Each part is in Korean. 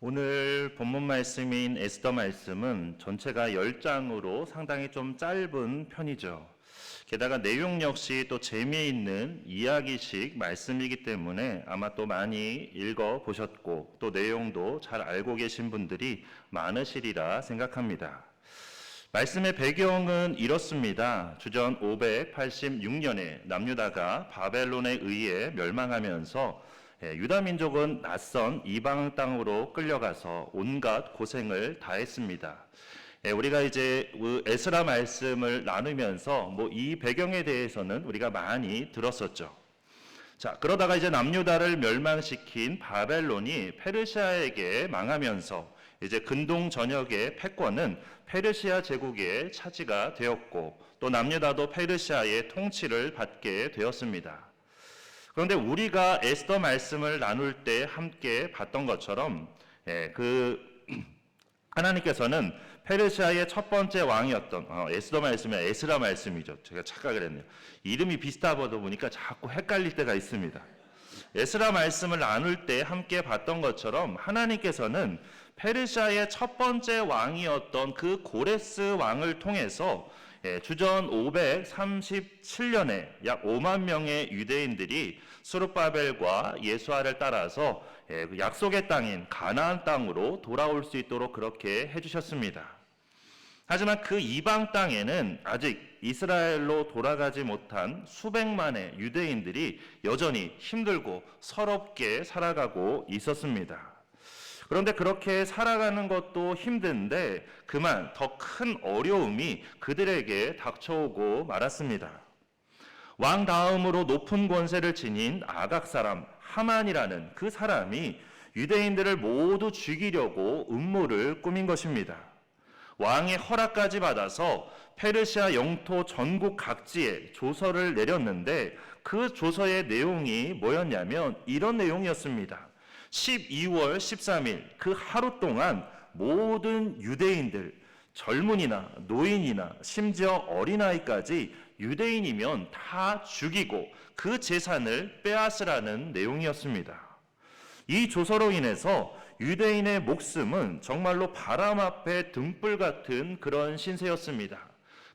오늘 본문 말씀인 에스더 말씀은 전체가 10장으로 상당히 좀 짧은 편이죠. 게다가 내용 역시 또 재미있는 이야기식 말씀이기 때문에 아마 또 많이 읽어보셨고 또 내용도 잘 알고 계신 분들이 많으시리라 생각합니다. 말씀의 배경은 이렇습니다. 주전 586년에 남유다가 바벨론에 의해 멸망하면서 유다 민족은 낯선 이방 땅으로 끌려가서 온갖 고생을 다했습니다. 우리가 이제 에스라 말씀을 나누면서 이 배경에 대해서는 우리가 많이 들었었죠. 자, 그러다가 이제 남유다를 멸망시킨 바벨론이 페르시아에게 망하면서 이제 근동 전역의 패권은 페르시아 제국의 차지가 되었고 또 남유다도 페르시아의 통치를 받게 되었습니다. 그런데 우리가 에스더 말씀을 나눌 때 함께 봤던 것처럼 하나님께서는 페르시아의 첫 번째 왕이었던 에스더 말씀이 에스라 말씀이죠. 제가 착각을 했네요. 이름이 비슷하다 보니까 자꾸 헷갈릴 때가 있습니다. 에스라 말씀을 나눌 때 함께 봤던 것처럼 하나님께서는 페르시아의 첫 번째 왕이었던 그 고레스 왕을 통해서 주전 537년에 약 5만 명의 유대인들이 스룹바벨과 예수아를 따라서 약속의 땅인 가나안 땅으로 돌아올 수 있도록 그렇게 해주셨습니다. 하지만 그 이방 땅에는 아직 이스라엘로 돌아가지 못한 수백만의 유대인들이 여전히 힘들고 서럽게 살아가고 있었습니다. 그런데 그렇게 살아가는 것도 힘든데 그만 더 큰 어려움이 그들에게 닥쳐오고 말았습니다. 왕 다음으로 높은 권세를 지닌 아각 사람 하만이라는 그 사람이 유대인들을 모두 죽이려고 음모를 꾸민 것입니다. 왕의 허락까지 받아서 페르시아 영토 전국 각지에 조서를 내렸는데 그 조서의 내용이 뭐였냐면 이런 내용이었습니다. 12월 13일 그 하루 동안 모든 유대인들, 젊은이나 노인이나 심지어 어린아이까지 유대인이면 다 죽이고 그 재산을 빼앗으라는 내용이었습니다. 이 조서로 인해서 유대인의 목숨은 정말로 바람 앞에 등불 같은 그런 신세였습니다.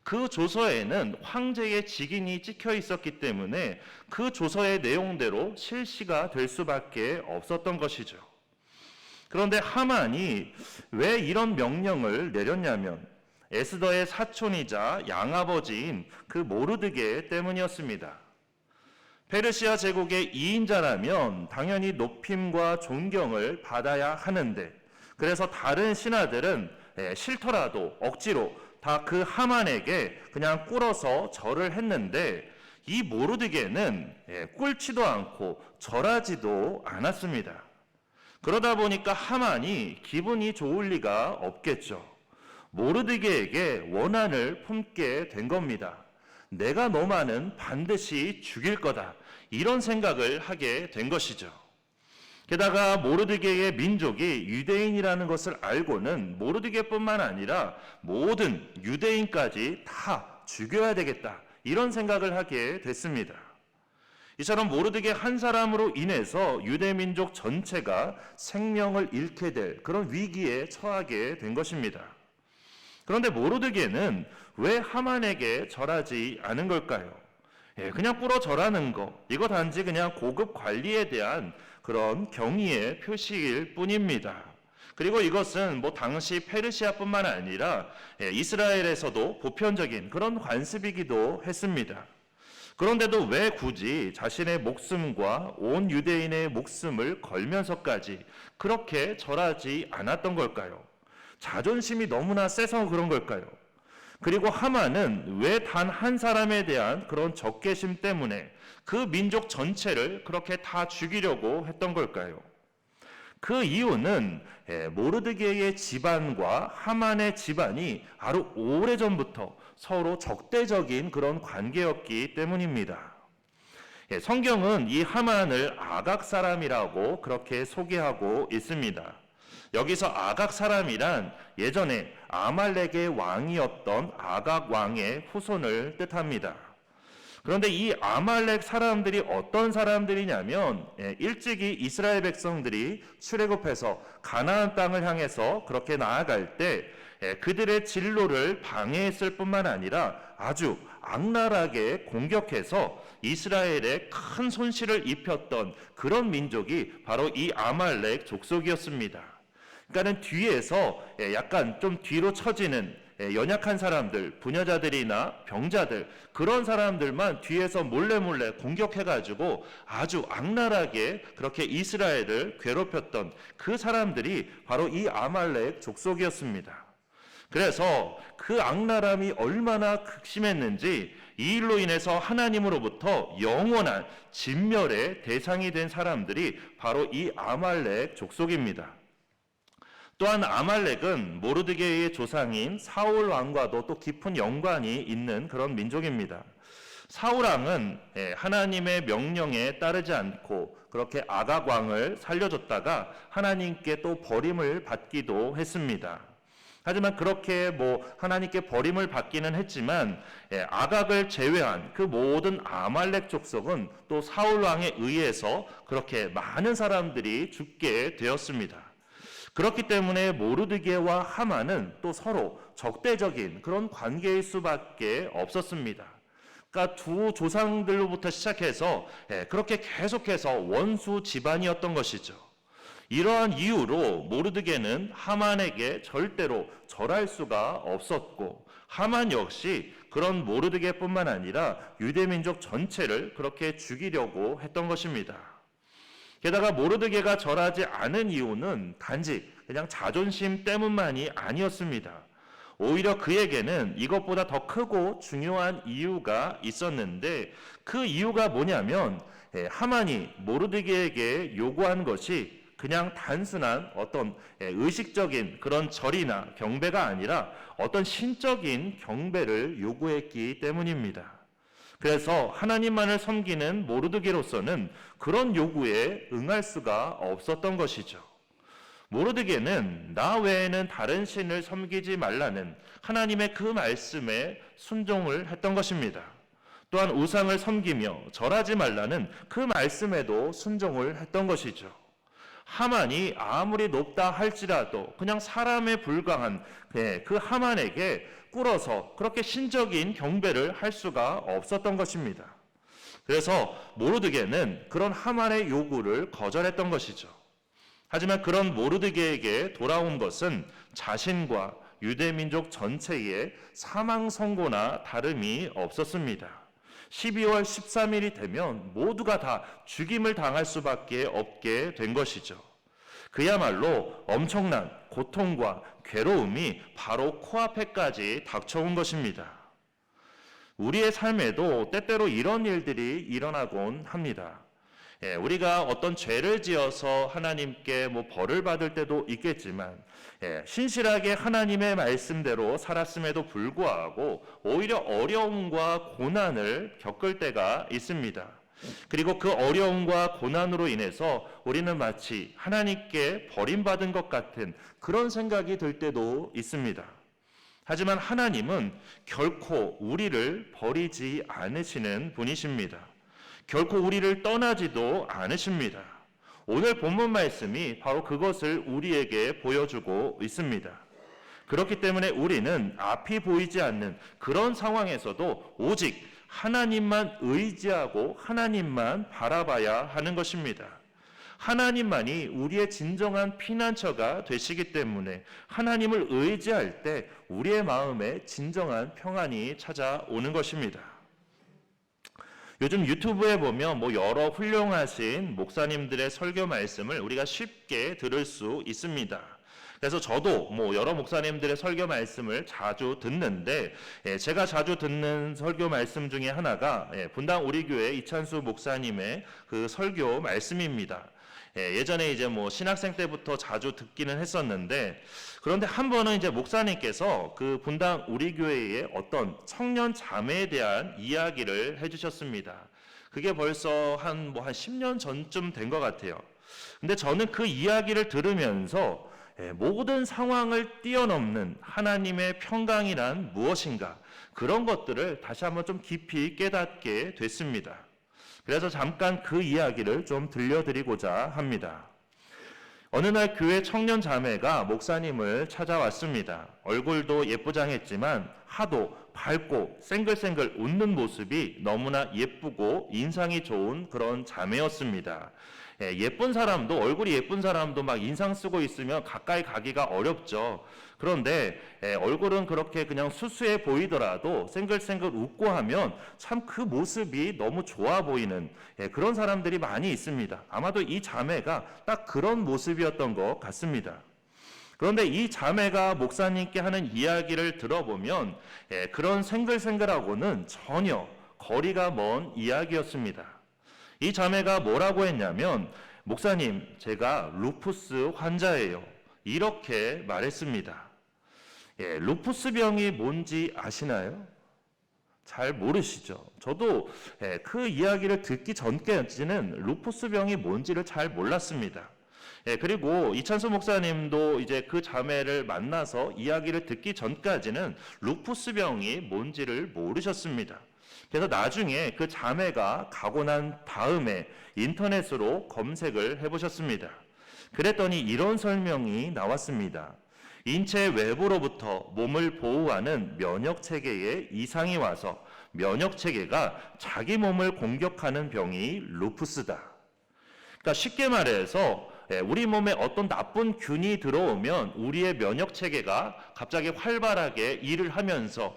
그 조서에는 황제의 직인이 찍혀 있었기 때문에 그 조서의 내용대로 실시가 될 수밖에 없었던 것이죠. 그런데 하만이 왜 이런 명령을 내렸냐면 에스더의 사촌이자 양아버지인 그 모르드게 때문이었습니다. 페르시아 제국의 2인자라면 당연히 높임과 존경을 받아야 하는데 그래서 다른 신하들은 싫더라도 억지로 다 그 하만에게 그냥 꿇어서 절을 했는데 이 모르드게는 꿇지도 않고 절하지도 않았습니다. 그러다 보니까 하만이 기분이 좋을 리가 없겠죠. 모르드게에게 원한을 품게 된 겁니다. 내가 너만은 반드시 죽일 거다. 이런 생각을 하게 된 것이죠. 게다가 모르드게의 민족이 유대인이라는 것을 알고는 모르드게뿐만 아니라 모든 유대인까지 다 죽여야 되겠다. 이런 생각을 하게 됐습니다. 이처럼 모르드게 한 사람으로 인해서 유대 민족 전체가 생명을 잃게 될 그런 위기에 처하게 된 것입니다. 그런데 모르드게는 왜 하만에게 절하지 않은 걸까요? 그냥 꿇어 절하는 거, 이거 단지 그냥 고급 관리에 대한 그런 경의의 표시일 뿐입니다. 그리고 이것은 당시 페르시아뿐만 아니라 이스라엘에서도 보편적인 그런 관습이기도 했습니다. 그런데도 왜 굳이 자신의 목숨과 온 유대인의 목숨을 걸면서까지 그렇게 절하지 않았던 걸까요? 자존심이 너무나 세서 그런 걸까요? 그리고 하만은 왜 단 한 사람에 대한 그런 적개심 때문에 그 민족 전체를 그렇게 다 죽이려고 했던 걸까요? 그 이유는 모르드게의 집안과 하만의 집안이 아주 오래전부터 서로 적대적인 그런 관계였기 때문입니다. 성경은 이 하만을 아각 사람이라고 그렇게 소개하고 있습니다. 여기서 아각 사람이란 예전에 아말렉의 왕이었던 아각 왕의 후손을 뜻합니다. 그런데 이 아말렉 사람들이 어떤 사람들이냐면 일찍이 이스라엘 백성들이 출애굽해서 가나안 땅을 향해서 그렇게 나아갈 때 그들의 진로를 방해했을 뿐만 아니라 아주 악랄하게 공격해서 이스라엘에 큰 손실을 입혔던 그런 민족이 바로 이 아말렉 족속이었습니다. 그러니까는 뒤에서 약간 좀 뒤로 처지는 연약한 사람들, 부녀자들이나 병자들, 그런 사람들만 뒤에서 몰래 공격해가지고 아주 악랄하게 그렇게 이스라엘을 괴롭혔던 그 사람들이 바로 이 아말렉 족속이었습니다. 그래서 그 악랄함이 얼마나 극심했는지 이 일로 인해서 하나님으로부터 영원한 진멸의 대상이 된 사람들이 바로 이 아말렉 족속입니다. 또한 아말렉은 모르드게의 조상인 사울 왕과도 또 깊은 연관이 있는 그런 민족입니다. 사울 왕은 하나님의 명령에 따르지 않고 그렇게 아각 왕을 살려줬다가 하나님께 또 버림을 받기도 했습니다. 하지만 그렇게 하나님께 버림을 받기는 했지만 아각을 제외한 그 모든 아말렉 족속은 또 사울 왕에 의해서 그렇게 많은 사람들이 죽게 되었습니다. 그렇기 때문에 모르드게와 하만은 또 서로 적대적인 그런 관계일 수밖에 없었습니다. 그러니까 두 조상들로부터 시작해서 그렇게 계속해서 원수 집안이었던 것이죠. 이러한 이유로 모르드게는 하만에게 절대로 절할 수가 없었고, 하만 역시 그런 모르드게뿐만 아니라 유대민족 전체를 그렇게 죽이려고 했던 것입니다. 게다가 모르드게가 절하지 않은 이유는 단지 그냥 자존심 때문만이 아니었습니다. 오히려 그에게는 이것보다 더 크고 중요한 이유가 있었는데, 그 이유가 뭐냐면 하만이 모르드게에게 요구한 것이 그냥 단순한 어떤 의식적인 그런 절이나 경배가 아니라 어떤 신적인 경배를 요구했기 때문입니다. 그래서 하나님만을 섬기는 모르드게로서는 그런 요구에 응할 수가 없었던 것이죠. 모르드게는 나 외에는 다른 신을 섬기지 말라는 하나님의 그 말씀에 순종을 했던 것입니다. 또한 우상을 섬기며 절하지 말라는 그 말씀에도 순종을 했던 것이죠. 하만이 아무리 높다 할지라도 그냥 사람에 불과한 그 하만에게 꿇어서 그렇게 신적인 경배를 할 수가 없었던 것입니다. 그래서 모르드게는 그런 하만의 요구를 거절했던 것이죠. 하지만 그런 모르드게에게 돌아온 것은 자신과 유대민족 전체의 사망 선고나 다름이 없었습니다. 12월 13일이 되면 모두가 다 죽임을 당할 수밖에 없게 된 것이죠. 그야말로 엄청난 고통과 괴로움이 바로 코앞에까지 닥쳐온 것입니다. 우리의 삶에도 때때로 이런 일들이 일어나곤 합니다. 우리가 어떤 죄를 지어서 하나님께 벌을 받을 때도 있겠지만 신실하게 하나님의 말씀대로 살았음에도 불구하고 오히려 어려움과 고난을 겪을 때가 있습니다. 그리고 그 어려움과 고난으로 인해서 우리는 마치 하나님께 버림받은 것 같은 그런 생각이 들 때도 있습니다. 하지만 하나님은 결코 우리를 버리지 않으시는 분이십니다. 결코 우리를 떠나지도 않으십니다. 오늘 본문 말씀이 바로 그것을 우리에게 보여주고 있습니다. 그렇기 때문에 우리는 앞이 보이지 않는 그런 상황에서도 오직 하나님만 의지하고 하나님만 바라봐야 하는 것입니다. 하나님만이 우리의 진정한 피난처가 되시기 때문에 하나님을 의지할 때 우리의 마음에 진정한 평안이 찾아오는 것입니다. 요즘 유튜브에 보면 여러 훌륭하신 목사님들의 설교 말씀을 우리가 쉽게 들을 수 있습니다. 그래서 저도 여러 목사님들의 설교 말씀을 자주 듣는데 제가 자주 듣는 설교 말씀 중에 하나가 분당 우리 교회 이찬수 목사님의 그 설교 말씀입니다. 예전에 이제 신학생 때부터 자주 듣기는 했었는데, 그런데 한 번은 이제 목사님께서 그 분당 우리 교회의 어떤 청년 자매에 대한 이야기를 해주셨습니다. 그게 벌써 한 10년 전쯤 된 것 같아요. 근데 저는 그 이야기를 들으면서 모든 상황을 뛰어넘는 하나님의 평강이란 무엇인가, 그런 것들을 다시 한번 좀 깊이 깨닫게 됐습니다. 그래서 잠깐 그 이야기를 좀 들려드리고자 합니다. 어느 날 교회 청년 자매가 목사님을 찾아왔습니다. 얼굴도 예쁘장했지만 하도 밝고 생글생글 웃는 모습이 너무나 예쁘고 인상이 좋은 그런 자매였습니다. 예쁜 사람도, 얼굴이 예쁜 사람도 막 인상 쓰고 있으면 가까이 가기가 어렵죠. 그런데 얼굴은 그렇게 그냥 수수해 보이더라도 생글생글 웃고 하면 참 그 모습이 너무 좋아 보이는 그런 사람들이 많이 있습니다. 아마도 이 자매가 딱 그런 모습이었던 것 같습니다. 그런데 이 자매가 목사님께 하는 이야기를 들어보면 그런 생글생글하고는 전혀 거리가 먼 이야기였습니다. 이 자매가 뭐라고 했냐면, 목사님, 제가 루푸스 환자예요. 이렇게 말했습니다. 루푸스 병이 뭔지 아시나요? 잘 모르시죠? 저도 그 이야기를 듣기 전까지는 루푸스 병이 뭔지를 잘 몰랐습니다. 그리고 이찬수 목사님도 이제 그 자매를 만나서 이야기를 듣기 전까지는 루푸스 병이 뭔지를 모르셨습니다. 그래서 나중에 그 자매가 가고 난 다음에 인터넷으로 검색을 해보셨습니다. 그랬더니 이런 설명이 나왔습니다. 인체 외부로부터 몸을 보호하는 면역체계에 이상이 와서 면역체계가 자기 몸을 공격하는 병이 루푸스다. 그러니까 쉽게 말해서 우리 몸에 어떤 나쁜 균이 들어오면 우리의 면역체계가 갑자기 활발하게 일을 하면서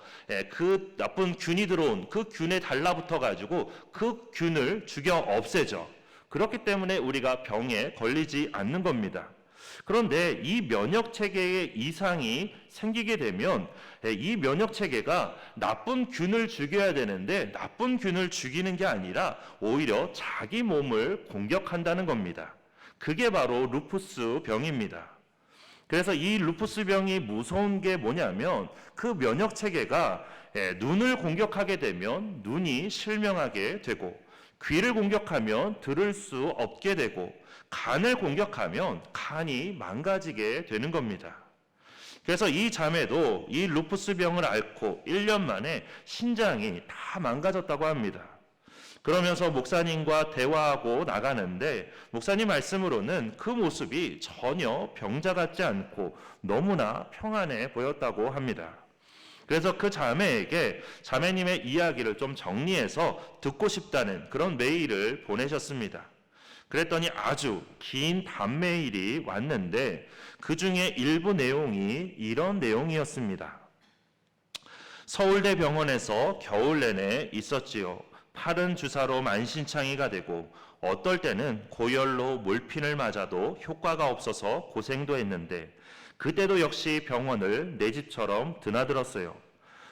그 나쁜 균이 들어온 그 균에 달라붙어 가지고 그 균을 죽여 없애죠. 그렇기 때문에 우리가 병에 걸리지 않는 겁니다. 그런데 이 면역체계에 이상이 생기게 되면 이 면역체계가 나쁜 균을 죽여야 되는데 나쁜 균을 죽이는 게 아니라 오히려 자기 몸을 공격한다는 겁니다. 그게 바로 루푸스 병입니다. 그래서 이 루푸스 병이 무서운 게 뭐냐면 그 면역체계가 눈을 공격하게 되면 눈이 실명하게 되고, 귀를 공격하면 들을 수 없게 되고, 간을 공격하면 간이 망가지게 되는 겁니다. 그래서 이 자매도 이 루푸스 병을 앓고 1년 만에 신장이 다 망가졌다고 합니다. 그러면서 목사님과 대화하고 나가는데 목사님 말씀으로는 그 모습이 전혀 병자 같지 않고 너무나 평안해 보였다고 합니다. 그래서 그 자매에게 자매님의 이야기를 좀 정리해서 듣고 싶다는 그런 메일을 보내셨습니다. 그랬더니 아주 긴 답메일이 왔는데 그 중에 일부 내용이 이런 내용이었습니다. 서울대 병원에서 겨울 내내 있었지요. 팔은 주사로 만신창이가 되고 어떨 때는 고열로 몰핀을 맞아도 효과가 없어서 고생도 했는데 그때도 역시 병원을 내 집처럼 드나들었어요.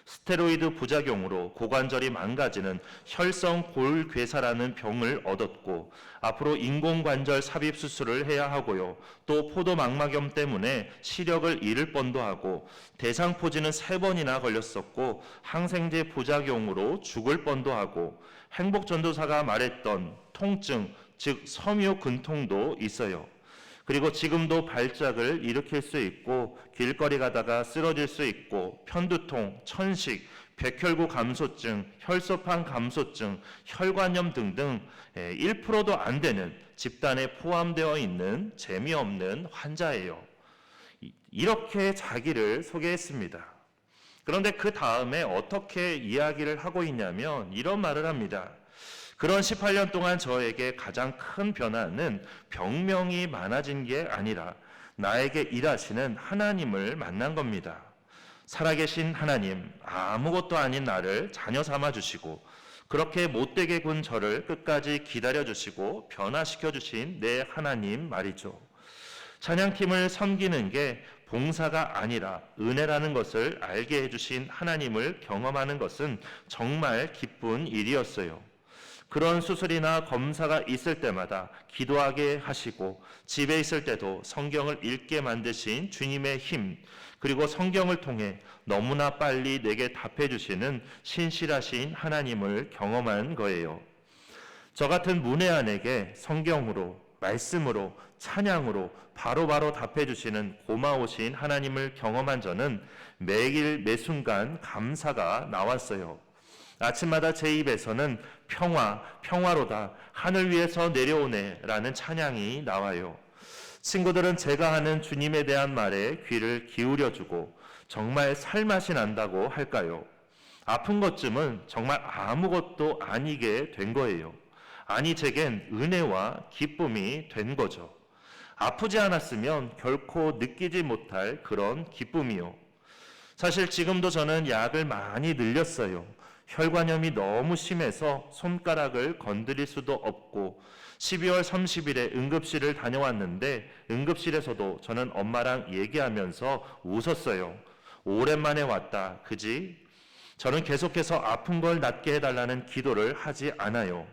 스테로이드 부작용으로 고관절이 망가지는 혈성 골괴사라는 병을 얻었고 앞으로 인공관절 삽입 수술을 해야 하고요. 또 포도망막염 때문에 시력을 잃을 뻔도 하고 대상포진은 3번이나 걸렸었고 항생제 부작용으로 죽을 뻔도 하고 행복전도사가 말했던 통증, 즉 섬유근통도 있어요. 그리고 지금도 발작을 일으킬 수 있고 길거리 가다가 쓰러질 수 있고 편두통, 천식, 백혈구 감소증, 혈소판 감소증, 혈관염 등등 1%도 안 되는 집단에 포함되어 있는 재미없는 환자예요. 이렇게 자기를 소개했습니다. 그런데 그 다음에 어떻게 이야기를 하고 있냐면 이런 말을 합니다. 그런 18년 동안 저에게 가장 큰 변화는 병명이 많아진 게 아니라 나에게 일하시는 하나님을 만난 겁니다. 살아계신 하나님, 아무것도 아닌 나를 자녀 삼아 주시고 그렇게 못되게 군 저를 끝까지 기다려 주시고 변화시켜 주신 내 하나님 말이죠. 찬양팀을 섬기는 게 봉사가 아니라 은혜라는 것을 알게 해주신 하나님을 경험하는 것은 정말 기쁜 일이었어요. 그런 수술이나 검사가 있을 때마다 기도하게 하시고 집에 있을 때도 성경을 읽게 만드신 주님의 힘, 그리고 성경을 통해 너무나 빨리 내게 답해 주시는 신실하신 하나님을 경험한 거예요. 저 같은 문외한에게 성경으로 말씀으로 찬양으로 바로바로 답해 주시는 고마우신 하나님을 경험한 저는 매일 매순간 감사가 나왔어요. 아침마다 제 입에서는 평화로다, 하늘 위에서 내려오네 라는 찬양이 나와요. 친구들은 제가 하는 주님에 대한 말에 귀를 기울여주고 정말 살맛이 난다고 할까요? 아픈 것쯤은 정말 아무것도 아니게 된 거예요. 아니, 제겐 은혜와 기쁨이 된 거죠. 아프지 않았으면 결코 느끼지 못할 그런 기쁨이요. 사실 지금도 저는 약을 많이 늘렸어요. 혈관염이 너무 심해서 손가락을 건드릴 수도 없고 12월 30일에 응급실을 다녀왔는데 응급실에서도 저는 엄마랑 얘기하면서 웃었어요. 오랜만에 왔다, 그지? 저는 계속해서 아픈 걸 낫게 해달라는 기도를 하지 않아요.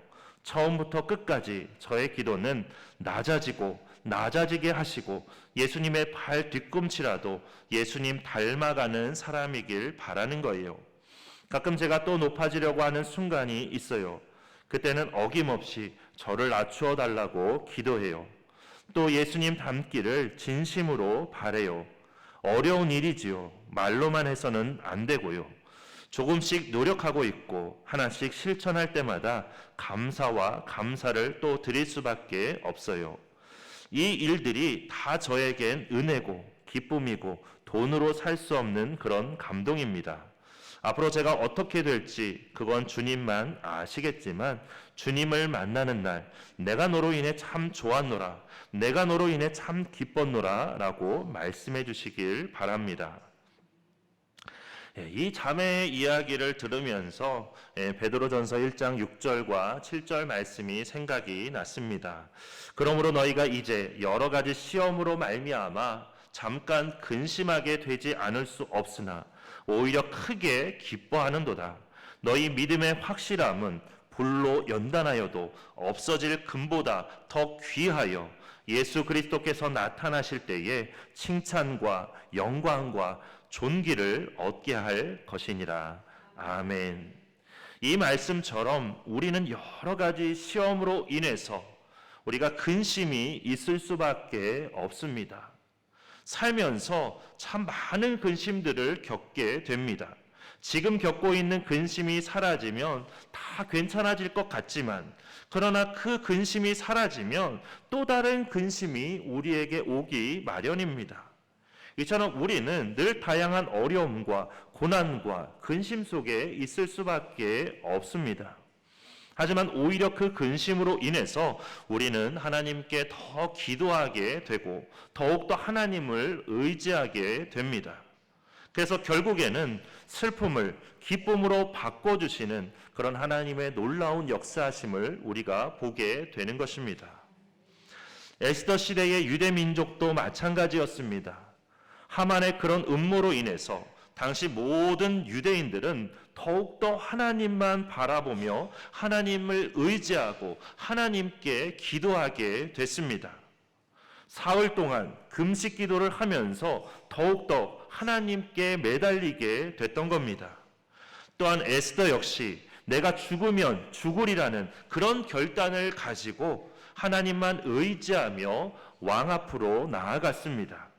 처음부터 끝까지 저의 기도는 낮아지게 하시고 예수님의 발 뒤꿈치라도 예수님 닮아가는 사람이길 바라는 거예요. 가끔 제가 또 높아지려고 하는 순간이 있어요. 그때는 어김없이 저를 낮추어 달라고 기도해요. 또 예수님 닮기를 진심으로 바래요. 어려운 일이지요. 말로만 해서는 안 되고요. 조금씩 노력하고 있고 하나씩 실천할 때마다 감사와 감사를 또 드릴 수밖에 없어요. 이 일들이 다 저에겐 은혜고 기쁨이고 돈으로 살 수 없는 그런 감동입니다. 앞으로 제가 어떻게 될지 그건 주님만 아시겠지만 주님을 만나는 날 내가 너로 인해 참 좋았노라, 내가 너로 인해 참 기뻤노라 라고 말씀해 주시길 바랍니다. 이 자매의 이야기를 들으면서 베드로전서 1장 6절과 7절 말씀이 생각이 났습니다. 그러므로 너희가 이제 여러 가지 시험으로 말미암아 잠깐 근심하게 되지 않을 수 없으나 오히려 크게 기뻐하는도다. 너희 믿음의 확실함은 불로 연단하여도 없어질 금보다 더 귀하여 예수 그리스도께서 나타나실 때에 칭찬과 영광과 존귀를 얻게 할 것이니라. 아멘. 이 말씀처럼 우리는 여러 가지 시험으로 인해서 우리가 근심이 있을 수밖에 없습니다. 살면서 참 많은 근심들을 겪게 됩니다. 지금 겪고 있는 근심이 사라지면 다 괜찮아질 것 같지만 그러나 그 근심이 사라지면 또 다른 근심이 우리에게 오기 마련입니다. 이처럼 우리는 늘 다양한 어려움과 고난과 근심 속에 있을 수밖에 없습니다. 하지만 오히려 그 근심으로 인해서 우리는 하나님께 더 기도하게 되고 더욱더 하나님을 의지하게 됩니다. 그래서 결국에는 슬픔을 기쁨으로 바꿔주시는 그런 하나님의 놀라운 역사하심을 우리가 보게 되는 것입니다. 에스더 시대의 유대 민족도 마찬가지였습니다. 하만의 그런 음모로 인해서 당시 모든 유대인들은 더욱더 하나님만 바라보며 하나님을 의지하고 하나님께 기도하게 됐습니다. 사흘 동안 금식 기도를 하면서 더욱더 하나님께 매달리게 됐던 겁니다. 또한 에스더 역시 내가 죽으면 죽으리라는 그런 결단을 가지고 하나님만 의지하며 왕 앞으로 나아갔습니다.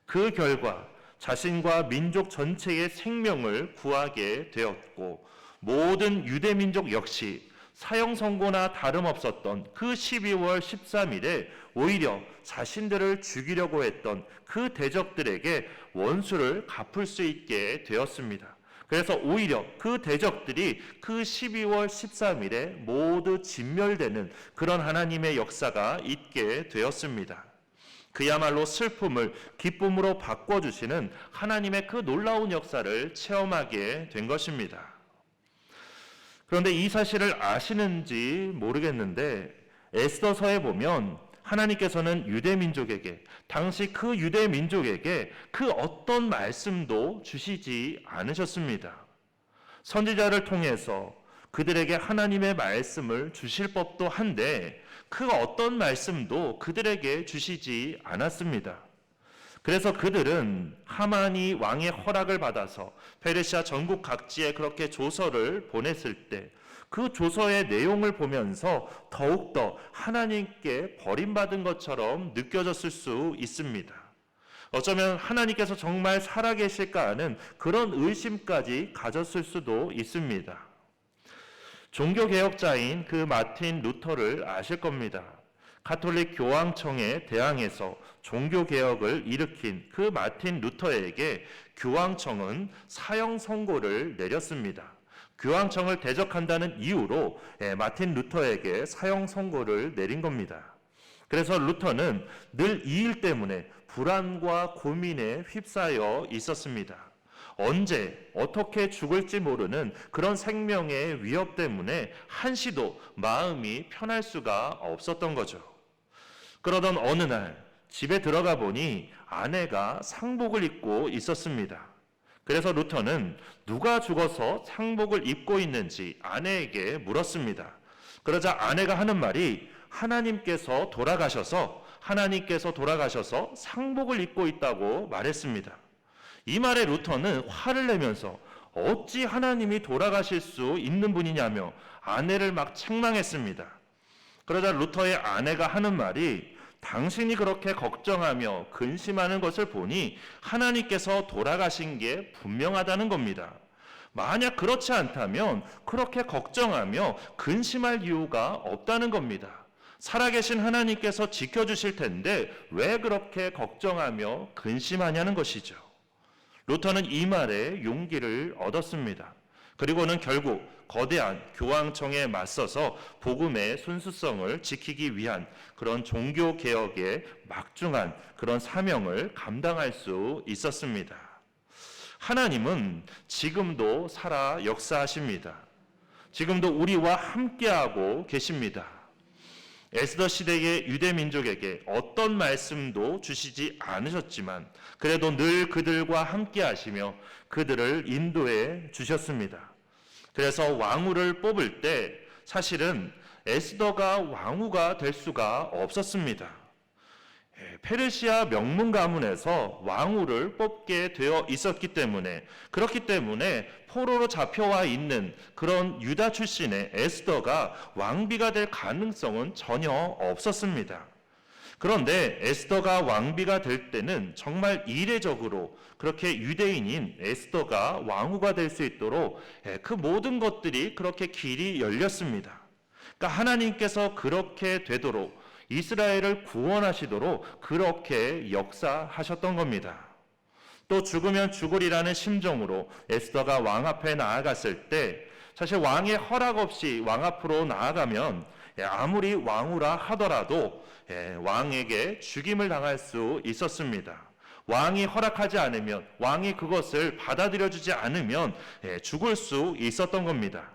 그 결과 자신과 민족 전체의 생명을 구하게 되었고 모든 유대 민족 역시 사형 선고나 다름없었던 그 12월 13일에 오히려 자신들을 죽이려고 했던 그 대적들에게 원수를 갚을 수 있게 되었습니다. 그래서 오히려 그 대적들이 그 12월 13일에 모두 진멸되는 그런 하나님의 역사가 있게 되었습니다. 그야말로 슬픔을 기쁨으로 바꿔주시는 하나님의 그 놀라운 역사를 체험하게 된 것입니다. 그런데 이 사실을 아시는지 모르겠는데 에스더서에 보면 하나님께서는 유대민족에게 당시 그 유대민족에게 그 어떤 말씀도 주시지 않으셨습니다. 선지자를 통해서 그들에게 하나님의 말씀을 주실 법도 한데 그 어떤 말씀도 그들에게 주시지 않았습니다. 그래서 그들은 하만이 왕의 허락을 받아서 페르시아 전국 각지에 그렇게 조서를 보냈을 때 그 조서의 내용을 보면서 더욱더 하나님께 버림받은 것처럼 느껴졌을 수 있습니다. 어쩌면 하나님께서 정말 살아계실까 하는 그런 의심까지 가졌을 수도 있습니다. 종교개혁자인 그 마틴 루터를 아실 겁니다. 가톨릭 교황청에 대항해서 종교개혁을 일으킨 그 마틴 루터에게 교황청은 사형 선고를 내렸습니다. 교황청을 대적한다는 이유로 마틴 루터에게 사형 선고를 내린 겁니다. 그래서 루터는 늘 이 일 때문에 불안과 고민에 휩싸여 있었습니다. 언제 어떻게 죽을지 모르는 그런 생명의 위협 때문에 한시도 마음이 편할 수가 없었던 거죠. 그러던 어느 날 집에 들어가 보니 아내가 상복을 입고 있었습니다. 그래서 루터는 누가 죽어서 상복을 입고 있는지 아내에게 물었습니다. 그러자 아내가 하는 말이 하나님께서 돌아가셔서 상복을 입고 있다고 말했습니다. 이 말에 루터는 화를 내면서 어찌 하나님이 돌아가실 수 있는 분이냐며 아내를 막 책망했습니다. 그러자 루터의 아내가 하는 말이 당신이 그렇게 걱정하며 근심하는 것을 보니 하나님께서 돌아가신 게 분명하다는 겁니다. 만약 그렇지 않다면 그렇게 걱정하며 근심할 이유가 없다는 겁니다. 살아계신 하나님께서 지켜주실 텐데 왜 그렇게 걱정하며 근심하냐는 것이죠. 루터는 이 말에 용기를 얻었습니다. 그리고는 결국 거대한 교황청에 맞서서 복음의 순수성을 지키기 위한 그런 종교개혁의 막중한 그런 사명을 감당할 수 있었습니다. 하나님은 지금도 살아 역사하십니다. 지금도 우리와 함께하고 계십니다. 에스더 시대의 유대 민족에게 어떤 말씀도 주시지 않으셨지만 그래도 늘 그들과 함께 하시며 그들을 인도해 주셨습니다. 그래서 왕후를 뽑을 때 사실은 에스더가 왕후가 될 수가 없었습니다. 페르시아 명문 가문에서 왕후를 뽑게 되어 있었기 때문에 그렇기 때문에 포로로 잡혀와 있는 그런 유다 출신의 에스더가 왕비가 될 가능성은 전혀 없었습니다. 그런데 에스더가 왕비가 될 때는 정말 이례적으로 그렇게 유대인인 에스더가 왕후가 될 수 있도록 그 모든 것들이 그렇게 길이 열렸습니다. 그러니까 하나님께서 그렇게 되도록 이스라엘을 구원하시도록 그렇게 역사하셨던 겁니다. 또 죽으면 죽으리라는 심정으로 에스더가 왕 앞에 나아갔을 때 사실 왕의 허락 없이 왕 앞으로 나아가면 아무리 왕후라 하더라도 왕에게 죽임을 당할 수 있었습니다. 왕이 허락하지 않으면, 왕이 그것을 받아들여주지 않으면 죽을 수 있었던 겁니다.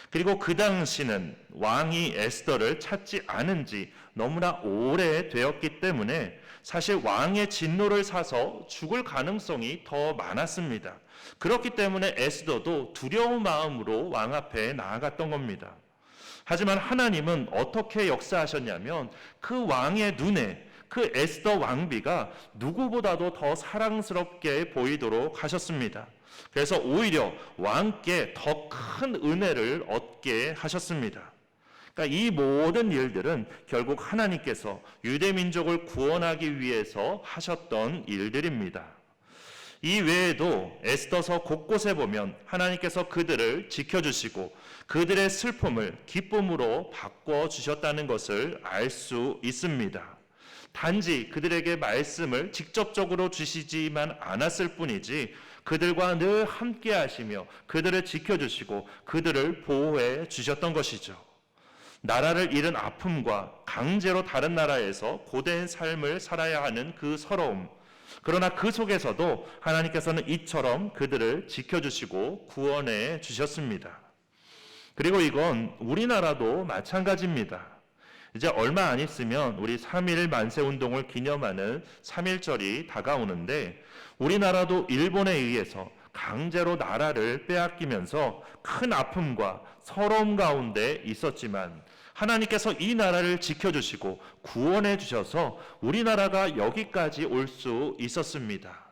그리고 그 당시는 왕이 에스더를 찾지 않은 지 너무나 오래되었기 때문에 사실 왕의 진노를 사서 죽을 가능성이 더 많았습니다. 그렇기 때문에 에스더도 두려운 마음으로 왕 앞에 나아갔던 겁니다. 하지만 하나님은 어떻게 역사하셨냐면 그 왕의 눈에 그 에스더 왕비가 누구보다도 더 사랑스럽게 보이도록 하셨습니다. 그래서 오히려 왕께 더 큰 은혜를 얻게 하셨습니다. 그러니까 이 모든 일들은 결국 하나님께서 유대 민족을 구원하기 위해서 하셨던 일들입니다. 이 외에도 에스더서 곳곳에 보면 하나님께서 그들을 지켜주시고 그들의 슬픔을 기쁨으로 바꿔주셨다는 것을 알 수 있습니다. 단지 그들에게 말씀을 직접적으로 주시지만 않았을 뿐이지 그들과 늘 함께 하시며 그들을 지켜주시고 그들을 보호해 주셨던 것이죠. 나라를 잃은 아픔과 강제로 다른 나라에서 고된 삶을 살아야 하는 그 서러움, 그러나 그 속에서도 하나님께서는 이처럼 그들을 지켜주시고 구원해 주셨습니다. 그리고 이건 우리나라도 마찬가지입니다. 이제 얼마 안 있으면 우리 3.1 만세운동을 기념하는 3.1절이 다가오는데 우리나라도 일본에 의해서 강제로 나라를 빼앗기면서 큰 아픔과 서러움 가운데 있었지만 하나님께서 이 나라를 지켜주시고 구원해 주셔서 우리나라가 여기까지 올 수 있었습니다.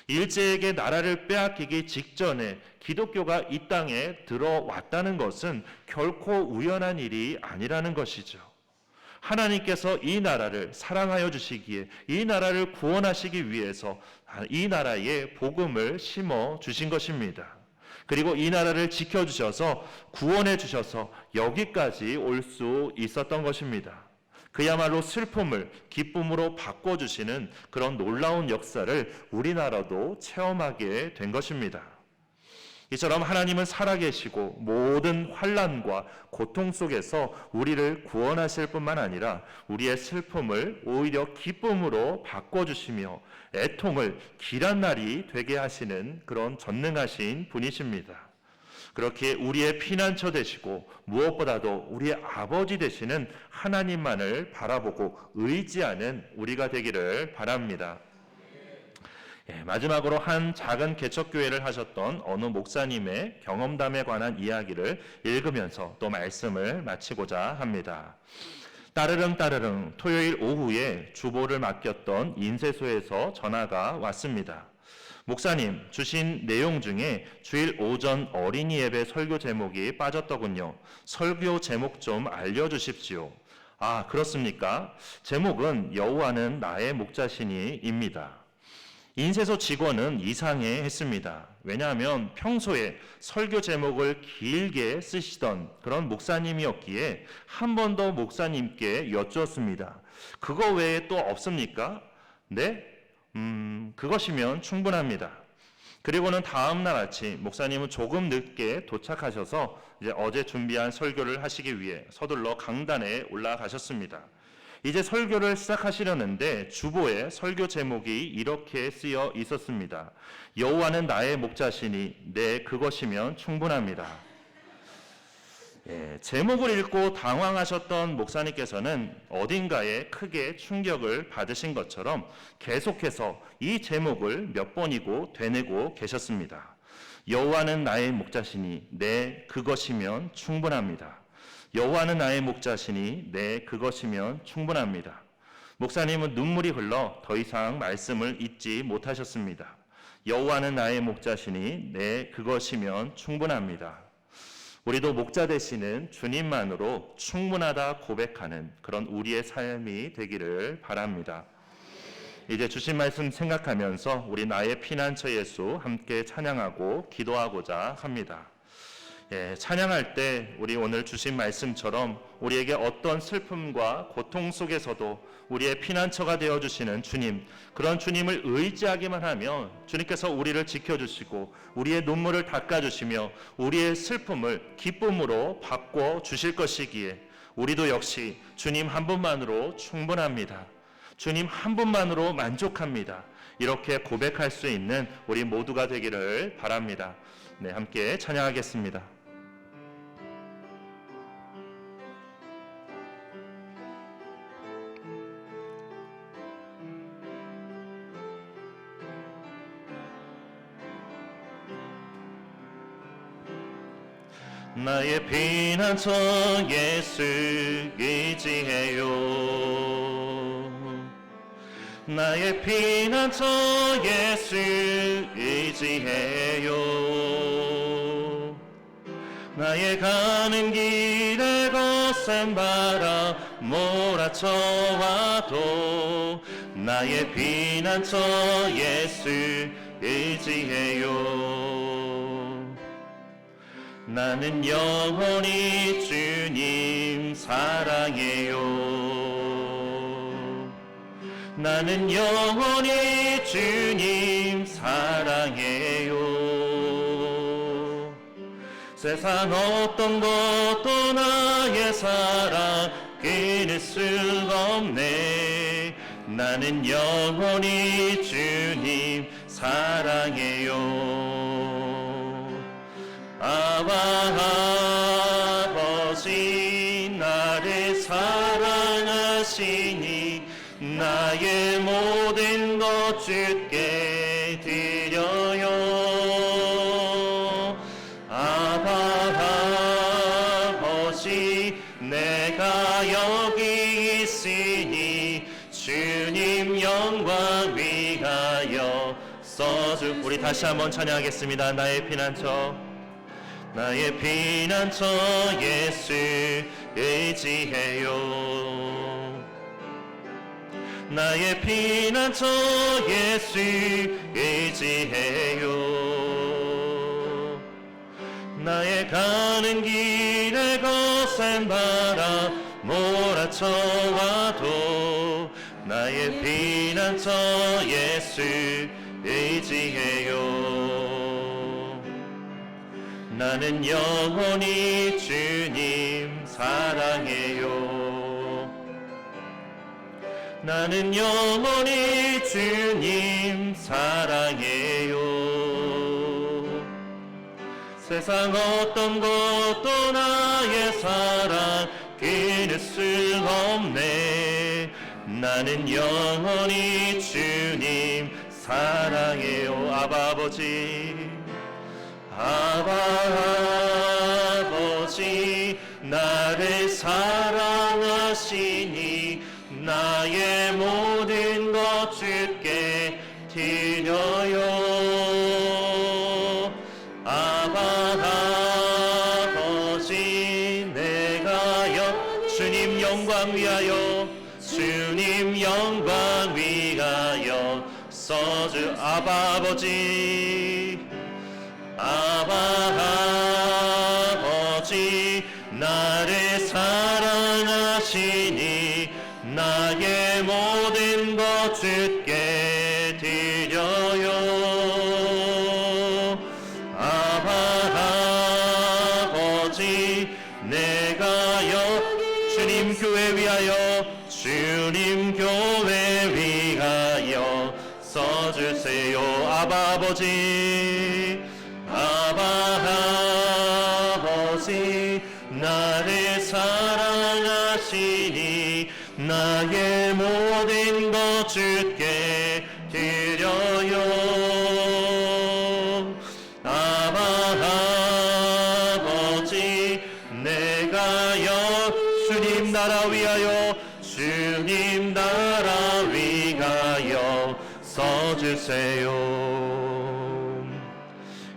일제에게 나라를 빼앗기기 직전에 기독교가 이 땅에 들어왔다는 것은 결코 우연한 일이 아니라는 것이죠. 하나님께서 이 나라를 사랑하여 주시기에, 이 나라를 구원하시기 위해서 이 나라에 복음을 심어 주신 것입니다. 그리고 이 나라를 지켜주셔서 구원해 주셔서 여기까지 올 수 있었던 것입니다. 그야말로 슬픔을 기쁨으로 바꿔주시는 그런 놀라운 역사를 우리나라도 체험하게 된 것입니다. 이처럼 하나님은 살아계시고 모든 환난과 고통 속에서 우리를 구원하실 뿐만 아니라 우리의 슬픔을 오히려 기쁨으로 바꿔주시며 애통을 길한 날이 되게 하시는 그런 전능하신 분이십니다. 그렇게 우리의 피난처 되시고 무엇보다도 우리의 아버지 되시는 하나님만을 바라보고 의지하는 우리가 되기를 바랍니다. 마지막으로 한 작은 개척교회를 하셨던 어느 목사님의 경험담에 관한 이야기를 읽으면서 또 말씀을 마치고자 합니다. 따르릉 토요일 오후에 주보를 맡겼던 인쇄소에서 전화가 왔습니다. 목사님, 주신 내용 중에 주일 오전 어린이 예배 설교 제목이 빠졌더군요. 설교 제목 좀 알려주십시오. 아, 그렇습니까? 제목은 여호와는 나의 목자시니입니다. 인쇄소 직원은 이상해했습니다. 왜냐하면 평소에 설교 제목을 길게 쓰시던 그런 목사님이었기에 한 번 더 목사님께 여쭈었습니다. 그거 외에 또 없습니까? 네? 그것이면 충분합니다. 그리고는 다음 날 아침 목사님은 조금 늦게 도착하셔서 이제 어제 준비한 설교를 하시기 위해 서둘러 강단에 올라가셨습니다. 이제 설교를 시작하시려는데 주보에 설교 제목이 이렇게 쓰여 있었습니다. 여호와는 나의 목자시니 네, 그것이면 충분합니다. 제목을 읽고 당황하셨던 목사님께서는 어딘가에 크게 충격을 받으신 것처럼 계속해서 이 제목을 몇 번이고 되뇌고 계셨습니다. 여호와는 나의 목자시니 네, 그것이면 충분합니다. 여호와는 나의 목자시니 네, 그것이면 충분합니다. 목사님은 눈물이 흘러 더 이상 말씀을 잇지 못하셨습니다. 여호와는 나의 목자시니 네, 그것이면 충분합니다. 우리도 목자 되시는 주님만으로 충분하다 고백하는 그런 우리의 삶이 되기를 바랍니다. 이제 주신 말씀 생각하면서 우리 나의 피난처 예수 함께 찬양하고 기도하고자 합니다. 찬양할 때 우리 오늘 주신 말씀처럼 우리에게 어떤 슬픔과 고통 속에서도 우리의 피난처가 되어주시는 주님, 그런 주님을 의지하기만 하면 주님께서 우리를 지켜주시고 우리의 눈물을 닦아주시며 우리의 슬픔을 기쁨으로 바꿔주실 것이기에 우리도 역시 주님 한 분만으로 충분합니다. 주님 한 분만으로 만족합니다. 이렇게 고백할 수 있는 우리 모두가 되기를 바랍니다. 네, 함께 찬양하겠습니다. 나의 피난처 예수 의지해요. 나의 피난처 예수 의지해요. 나의 가는 길에 거센 바람 몰아쳐와도 나의 피난처 예수 의지해요. 나는 영원히 주님 사랑해요. 나는 영원히 주님 사랑해요. 세상 어떤 것도 나의 사랑 끊을 수가 없네. 나는 영원히 주님 사랑해요. 아바 아버지 나를 사랑하시니 나의 모든 것 주께 드려요. 아바 아버지 내가 여기 있으니 주님 영광 위하여 써주. 우리 다시 한번 찬양하겠습니다. 나의 피난처, 나의 피난처 예수 의지해요. 나의 피난처 예수 의지해요. 나의 가는 길에 거센 바람 몰아쳐와도 나의 피난처 예수 의지해요. 나는 영원히 주님 사랑해요. 나는 영원히 주님 사랑해요. 세상 어떤 것도 나의 사랑 끊을 수 없네. 나는 영원히 주님 사랑해요. 아바 아버지, 아바 아버지, 나를 사랑하시니 나의 모든 것 주께 드려요. 아바 아버지, 내가 주님 영광 위하여, 주님 영광 위하여 써주. 아바 아버지, 아바 아버지, 나를 사랑하시니 나의 모든 것 주께 드려요. 아바 아버지, 내가 주님 교회 위하여, 주님 교회 위하여 써주세요. 아바 아버지, 아바 아버지, 나를 사랑하시니 나의 모든 것 주께 드려요. 아바 아버지, 내가요 주님 나라 위하여, 주님 나라 위하여 써주세요.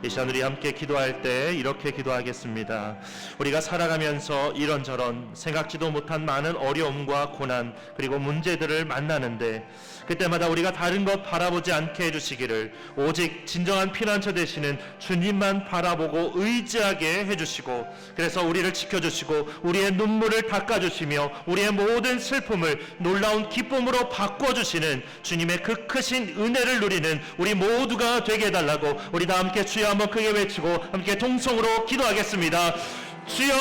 이 시간 우리 함께 기도할 때 이렇게 기도하겠습니다. 우리가 살아가면서 이런저런 생각지도 못한 많은 어려움과 고난 그리고 문제들을 만나는데, 그때마다 우리가 다른 것 바라보지 않게 해주시기를, 오직 진정한 피난처 되시는 주님만 바라보고 의지하게 해주시고, 그래서 우리를 지켜주시고 우리의 눈물을 닦아주시며 우리의 모든 슬픔을 놀라운 기쁨으로 바꿔주시는 주님의 그 크신 은혜를 누리는 우리 모두가 되게 해달라고 우리 다 함께 주여 한번 크게 외치고 함께 통성으로 기도하겠습니다. 주여!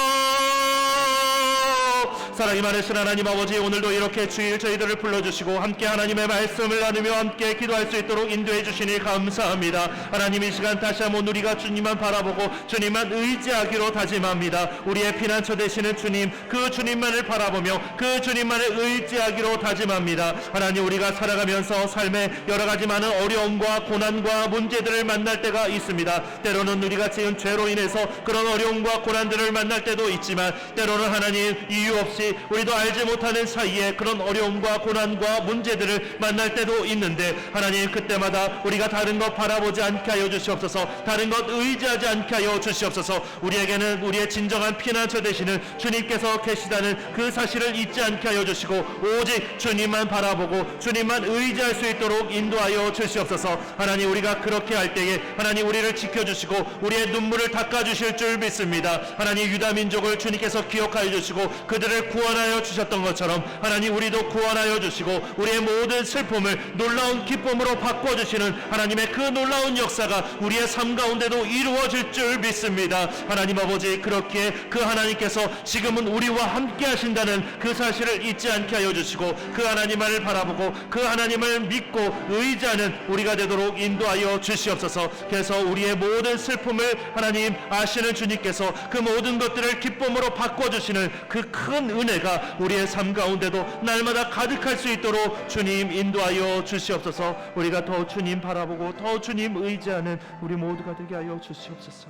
사랑이 많으신 하나님 아버지, 오늘도 이렇게 주일 저희들을 불러주시고 함께 하나님의 말씀을 나누며 함께 기도할 수 있도록 인도해 주시니 감사합니다. 하나님, 이 시간 다시 한번 우리가 주님만 바라보고 주님만 의지하기로 다짐합니다. 우리의 피난처 되시는 주님, 그 주님만을 바라보며 그 주님만을 의지하기로 다짐합니다. 하나님, 우리가 살아가면서 삶에 여러 가지 많은 어려움과 고난과 문제들을 만날 때가 있습니다. 때로는 우리가 지은 죄로 인해서 그런 어려움과 고난들을 만날 때도 있지만, 때로는 하나님 이유 없이 우리도 알지 못하는 사이에 그런 어려움과 고난과 문제들을 만날 때도 있는데, 하나님 그때마다 우리가 다른 것 바라보지 않게 하여 주시옵소서. 다른 것 의지하지 않게 하여 주시옵소서. 우리에게는 우리의 진정한 피난처 되시는 주님께서 계시다는 그 사실을 잊지 않게 하여 주시고, 오직 주님만 바라보고 주님만 의지할 수 있도록 인도하여 주시옵소서. 하나님, 우리가 그렇게 할 때에 하나님 우리를 지켜주시고 우리의 눈물을 닦아주실 줄 믿습니다. 하나님, 유다 민족을 주님께서 기억하여 주시고 그들을 구원하여 주셨던 것처럼 하나님 우리도 구원하여 주시고 우리의 모든 슬픔을 놀라운 기쁨으로 바꿔주시는 하나님의 그 놀라운 역사가 우리의 삶 가운데도 이루어질 줄 믿습니다. 하나님 아버지, 그렇게 그 하나님께서 지금은 우리와 함께 하신다는 그 사실을 잊지 않게 하여 주시고, 그 하나님을 바라보고 그 하나님을 믿고 의지하는 우리가 되도록 인도하여 주시옵소서. 그래서 우리의 모든 슬픔을 하나님 아시는 주님께서 그 모든 것들을 기쁨으로 바꿔주시는 그 큰 은혜가 우리의 삶 가운데도 날마다 가득할 수 있도록 주님 인도하여 주시옵소서. 우리가 더 주님 바라보고 더 주님 의지하는 우리 모두가 되게 하여 주시옵소서.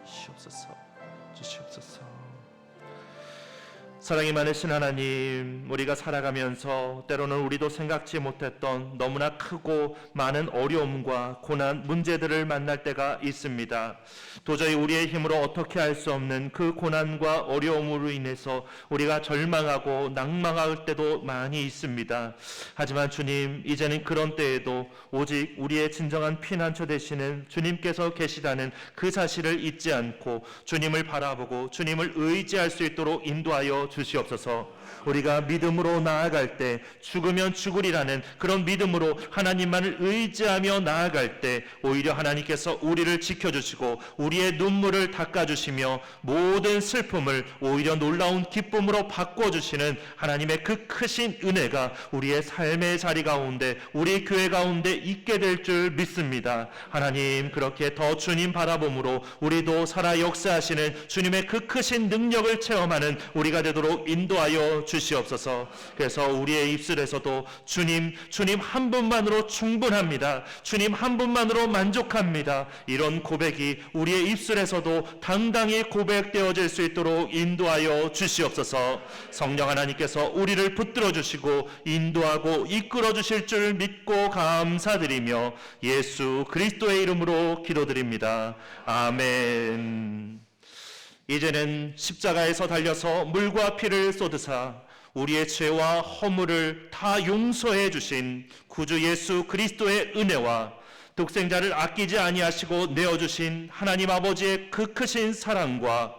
주시옵소서. 사랑이 많으신 하나님, 우리가 살아가면서 때로는 우리도 생각지 못했던 너무나 크고 많은 어려움과 고난, 문제들을 만날 때가 있습니다. 도저히 우리의 힘으로 어떻게 할 수 없는 그 고난과 어려움으로 인해서 우리가 절망하고 낭망할 때도 많이 있습니다. 하지만 주님, 이제는 그런 때에도 오직 우리의 진정한 피난처 되시는 주님께서 계시다는 그 사실을 잊지 않고 주님을 바라보고 주님을 의지할 수 있도록 인도하여 주시옵소서. 우리가 믿음으로 나아갈 때 죽으면 죽으리라는 그런 믿음으로 하나님만을 의지하며 나아갈 때 오히려 하나님께서 우리를 지켜주시고 우리의 눈물을 닦아주시며 모든 슬픔을 오히려 놀라운 기쁨으로 바꿔주시는 하나님의 그 크신 은혜가 우리의 삶의 자리 가운데 우리 교회 가운데 있게 될 줄 믿습니다. 하나님, 그렇게 더 주님 바라봄으로 우리도 살아 역사하시는 주님의 그 크신 능력을 체험하는 우리가 되도록 인도하여 주시옵소서. 그래서 우리의 입술에서도 주님 한 분만으로 충분합니다. 주님 한 분만으로 만족합니다. 이런 고백이 우리의 입술에서도 당당히 고백되어질 수 있도록 인도하여 주시옵소서. 성령 하나님께서 우리를 붙들어 주시고 인도하고 이끌어 주실 줄 믿고 감사드리며 예수 그리스도의 이름으로 기도드립니다. 아멘. 이제는 십자가에서 달려서 물과 피를 쏟으사 우리의 죄와 허물을 다 용서해 주신 구주 예수 그리스도의 은혜와 독생자를 아끼지 아니하시고 내어주신 하나님 아버지의 그 크신 사랑과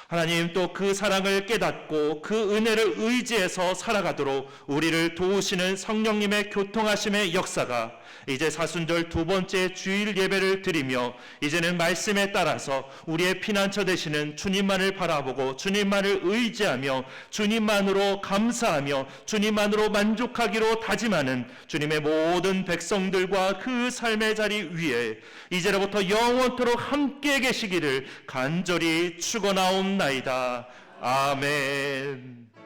하나님 또 그 사랑을 깨닫고 그 은혜를 의지해서 살아가도록 우리를 도우시는 성령님의 교통하심의 역사가 이제 사순절 두 번째 주일 예배를 드리며 이제는 말씀에 따라서 우리의 피난처 되시는 주님만을 바라보고 주님만을 의지하며 주님만으로 감사하며 주님만으로 만족하기로 다짐하는 주님의 모든 백성들과 그 삶의 자리 위에 이제로부터 영원토록 함께 계시기를 간절히 축원하옵나이다. 아멘.